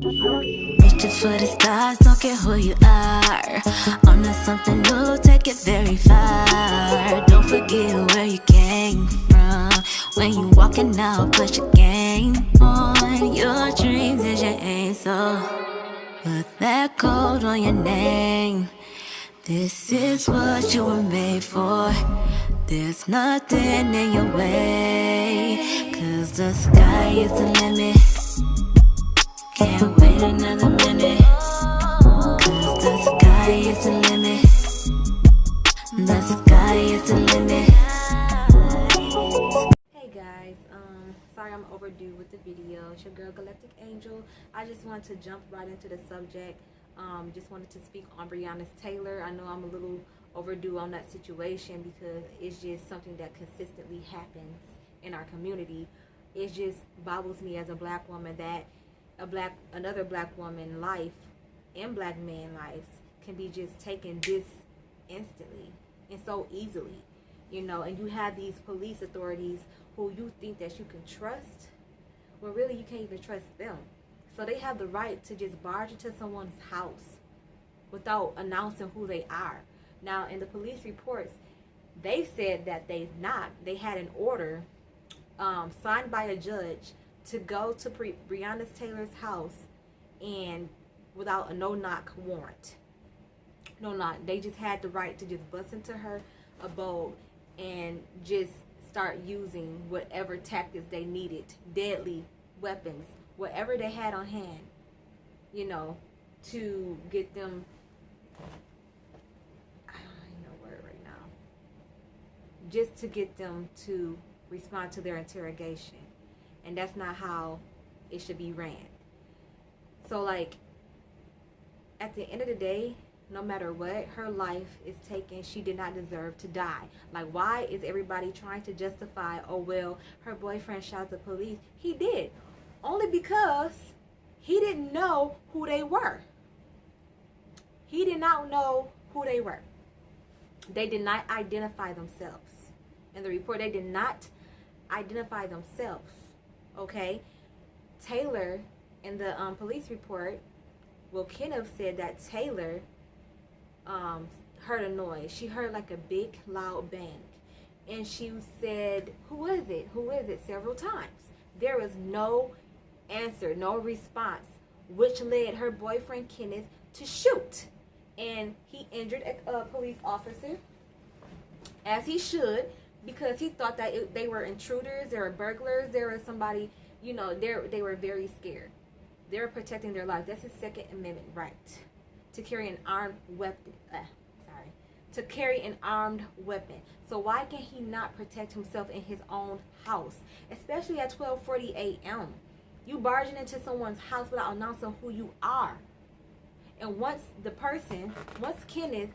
Reaching for the stars, don't care who you are. On to something new, take it very far. Don't forget where you came from. When you walking out, put your game on. Your dreams is your aim, so put that code on your name. This is what you were made for. There's nothing in your way, 'cause the sky is the limit. Can't wait another minute, 'cause the sky is the limit. The sky is the limit. Hey guys, sorry I'm overdue with the video. It's your girl Galactic Angel. I just wanted to jump right into the subject. Just wanted to speak on Breonna Taylor. I know I'm a little overdue on that situation because it's just something that consistently happens in our community. It just boggles me as a black woman that another black woman life and black man lives can be just taken this instantly and so easily, and you have these police authorities who you think that you can trust, well really you can't even trust them. So they have the right to just barge into someone's house without announcing who they are. Now in the police reports, they said that they had an order signed by a judge to go to Breonna Taylor's house and without a no-knock warrant. No knock. They just had the right to just bust into her abode and just start using whatever tactics they needed, deadly weapons, whatever they had on hand, to get them, I don't even know word right now, just to get them to respond to their interrogation. And that's not how it should be ran. So like, at the end of the day, no matter what, her life is taken. She did not deserve to die. Like, why is everybody trying to justify, oh well, her boyfriend shot the police? He did. Only because he didn't know who they were. He did not know who they were. They did not identify themselves. In the report, they did not identify themselves. Okay? Taylor, in the police report, well, Kenneth said that Taylor heard a noise. She heard like a big, loud bang. And she said, who is it? Who is it? Several times. There was no answer, no response, which led her boyfriend, Kenneth, to shoot. And he injured a police officer, as he should, because he thought that they were intruders, they were burglars, they were somebody, they were very scared. They were protecting their lives. That's his Second Amendment right, to carry an armed weapon. To carry an armed weapon. So why can he not protect himself in his own house, especially at 12:40 a.m.? You barging into someone's house without announcing who you are. And once Kenneth,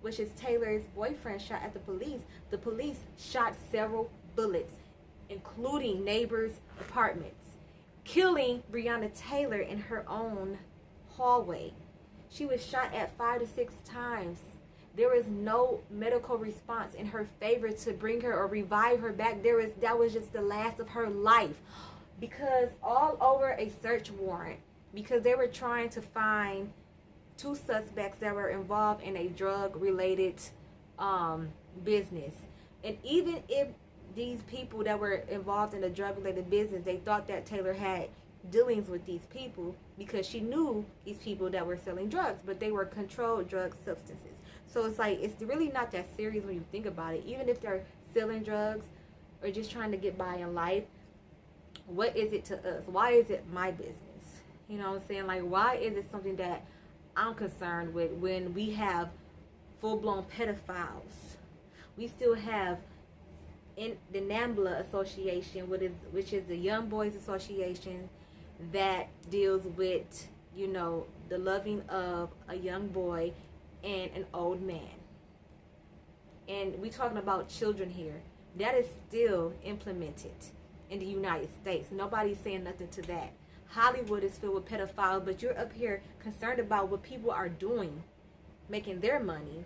which is Taylor's boyfriend, shot at the police shot several bullets, including neighbors' apartments, killing Breonna Taylor in her own hallway. She was shot at 5 to 6 times. There was no medical response in her favor to bring her or revive her back. That was just the last of her life. Because all over a search warrant, because they were trying to find 2 suspects that were involved in a drug-related business. And even if these people that were involved in a drug-related business, they thought that Taylor had dealings with these people because she knew these people that were selling drugs, but they were controlled drug substances. So it's like, it's really not that serious when you think about it. Even if they're selling drugs or just trying to get by in life, what is it to us? Why is it my business? You know what I'm saying? Like, why is it something that I'm concerned with when we have full-blown pedophiles? We still have in the NAMBLA Association, which is the Young Boys Association that deals with, the loving of a young boy and an old man. And we're talking about children here. That is still implemented in the United States. Nobody's saying nothing to that. Hollywood is filled with pedophiles, but you're up here concerned about what people are doing, making their money,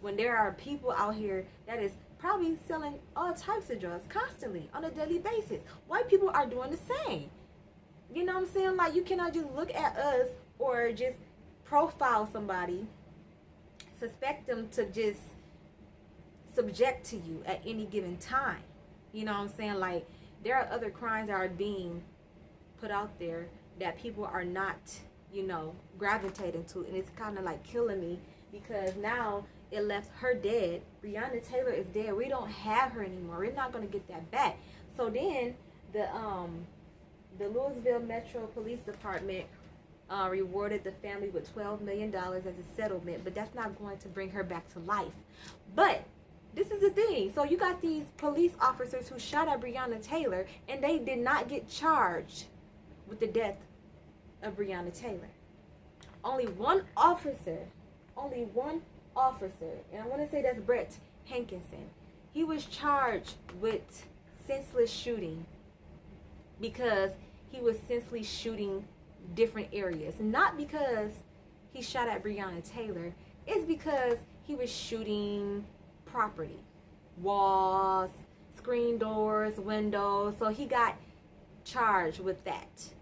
when there are people out here that is probably selling all types of drugs constantly on a daily basis. White people are doing the same. You know what I'm saying? Like, you cannot just look at us or just profile somebody, suspect them to just subject to you at any given time. You know what I'm saying? Like, there are other crimes that are being put out there that people are not, gravitating to. And it's kind of like killing me, because now it left her dead. Breonna Taylor is dead. We don't have her anymore. We're not going to get that back. So then the Louisville Metro Police Department rewarded the family with $12 million as a settlement, but that's not going to bring her back to life. But this is the thing. So you got these police officers who shot at Breonna Taylor, and they did not get charged with the death of Breonna Taylor. Only one officer, and I want to say that's Brett Hankinson. He was charged with senseless shooting because he was senselessly shooting different areas. Not because he shot at Breonna Taylor. It's because he was shooting property, walls, screen doors, windows. So he got charged with that.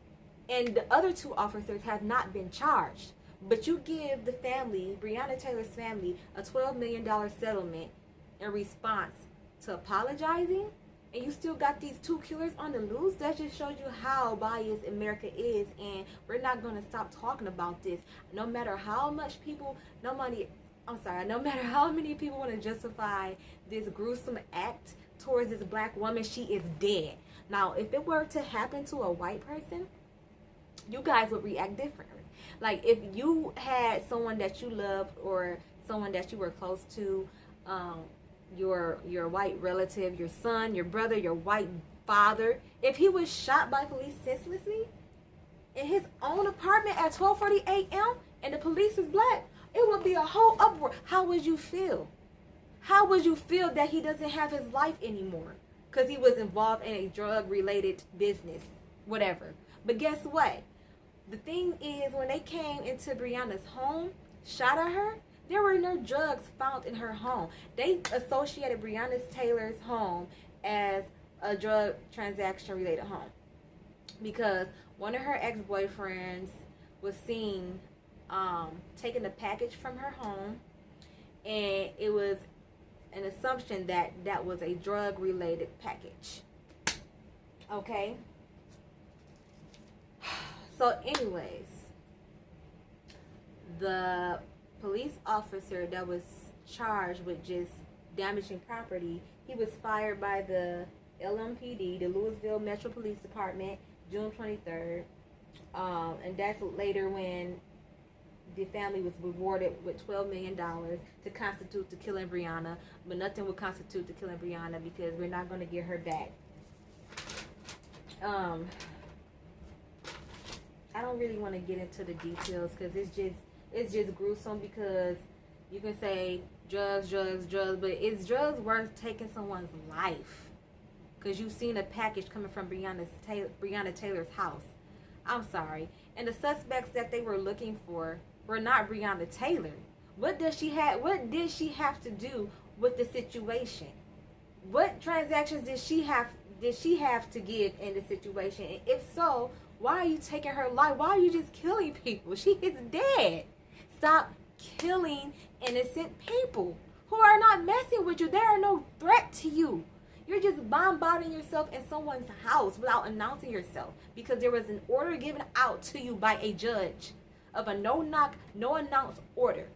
And the other two officers have not been charged. But you give the family, Breonna Taylor's family, a $12 million settlement in response to apologizing, and you still got these two killers on the loose. That just shows you how biased America is, and we're not going to stop talking about this. No matter how much people, no matter how many people want to justify this gruesome act towards this black woman, she is dead. Now, if it were to happen to a white person, you guys would react differently. Like, if you had someone that you loved or someone that you were close to, your white relative, your son, your brother, your white father, if he was shot by police senselessly in his own apartment at 12:40 a.m. and the police is black, it would be a whole uproar. How would you feel? How would you feel that he doesn't have his life anymore because he was involved in a drug-related business, whatever? But guess what? The thing is, when they came into Breonna's home, shot at her, there were no drugs found in her home. They associated Breonna Taylor's home as a drug transaction-related home because one of her ex-boyfriends was seen taking a package from her home, and it was an assumption that that was a drug-related package. Okay? So anyways, the police officer that was charged with just damaging property, he was fired by the LMPD, the Louisville Metro Police Department, June 23rd. And that's later when the family was rewarded with $12 million to constitute the killing Breonna. But nothing would constitute the killing Breonna because we're not going to get her back. I don't really want to get into the details because it's just gruesome, because you can say drugs, but is drugs worth taking someone's life? Because you've seen a package coming from Breonna Taylor's house. I'm sorry. And the suspects that they were looking for were not Breonna Taylor. What did she have to do with the situation? What transactions did she have to give in the situation? And if so, why are you taking her life? Why are you just killing people? She is dead. Stop killing innocent people who are not messing with you. They are no threat to you. You're just bombarding yourself in someone's house without announcing yourself because there was an order given out to you by a judge of a no-knock, no-announce order.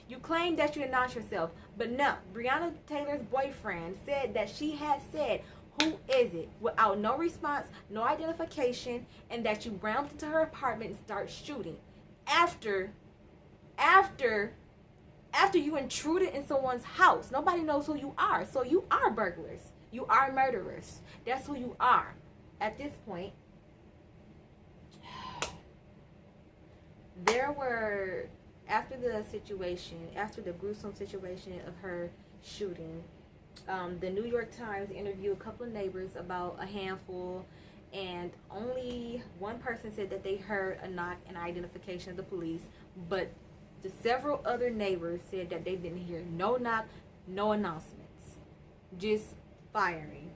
You claim that you announced yourself, but no. Breonna Taylor's boyfriend said that she had said, "Who is it?" without no response, no identification, and that you rammed into her apartment and start shooting. After you intruded in someone's house. Nobody knows who you are. So you are burglars. You are murderers. That's who you are at this point. There were, after the gruesome situation of her shooting, the New York Times interviewed a couple of neighbors about a handful, and only one person said that they heard a knock and identification of the police, but the several other neighbors said that they didn't hear no knock, no announcements, just firing.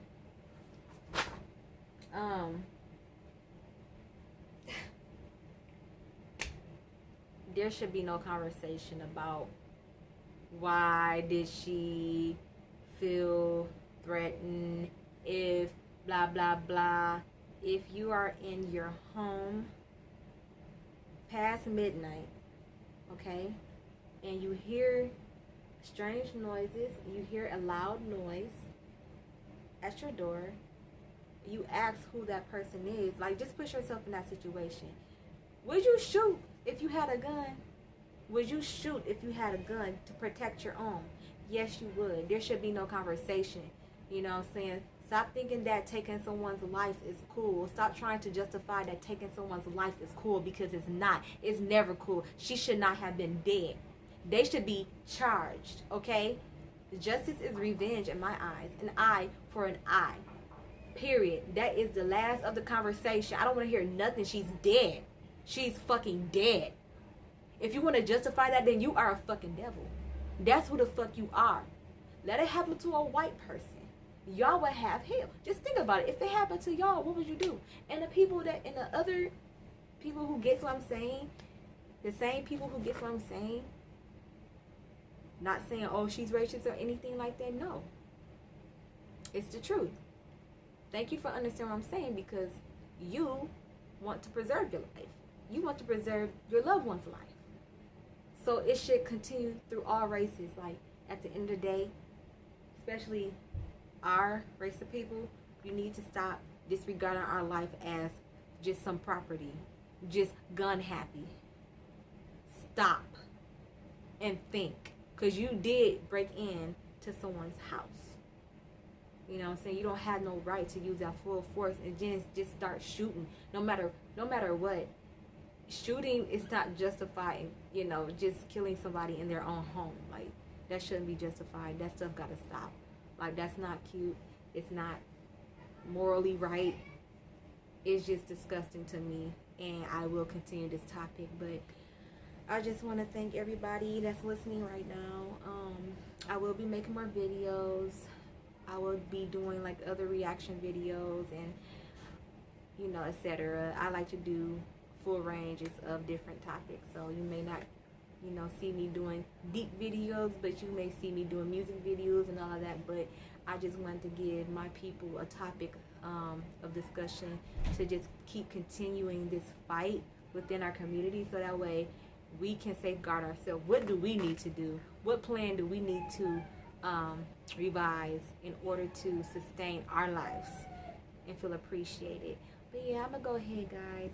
there should be no conversation about why did she feel threatened, if blah blah blah. If you are in your home past midnight, okay, and you hear strange noises, you hear a loud noise at your door, you ask who that person is. Like, just put yourself in that situation. Would you shoot if you had a gun? Would you shoot if you had a gun to protect your own? Yes, you would. There should be no conversation. You know what I'm saying? Stop thinking that taking someone's life is cool. Stop trying to justify that taking someone's life is cool, because it's not. It's never cool. She should not have been dead. They should be charged, okay? Justice is revenge in my eyes. An eye for an eye. Period. That is the last of the conversation. I don't want to hear nothing. She's dead. She's fucking dead. If you want to justify that, then you are a fucking devil. That's who the fuck you are. Let it happen to a white person. Y'all would have hell. Just think about it. If it happened to y'all, what would you do? And the people that, and the other people who gets what I'm saying, the same people who gets what I'm saying, not saying, oh, she's racist or anything like that. No. It's the truth. Thank you for understanding what I'm saying, because you want to preserve your life. You want to preserve your loved one's life. So it should continue through all races. Like, at the end of the day, especially our race of people, you need to stop disregarding our life as just some property, just gun happy. Stop and think, because you did break in to someone's house. You know what I'm saying? You don't have no right to use that full force and just start shooting. No matter what. Shooting is not justifying, you know, just killing somebody in their own home. Like, that shouldn't be justified. That stuff gotta stop. Like, that's not cute. It's not morally right. It's just disgusting to me. And I will continue this topic. But I just want to thank everybody that's listening right now. I will be making more videos. I will be doing like other reaction videos and, you know, etc. I like to do full ranges of different topics, so you may not, you know, see me doing deep videos, but you may see me doing music videos and all of that. But I just wanted to give my people a topic of discussion to just keep continuing this fight within our community, so that way we can safeguard ourselves. What do we need to do? What plan do we need to revise in order to sustain our lives and feel appreciated? But yeah, I'm gonna go ahead, guys,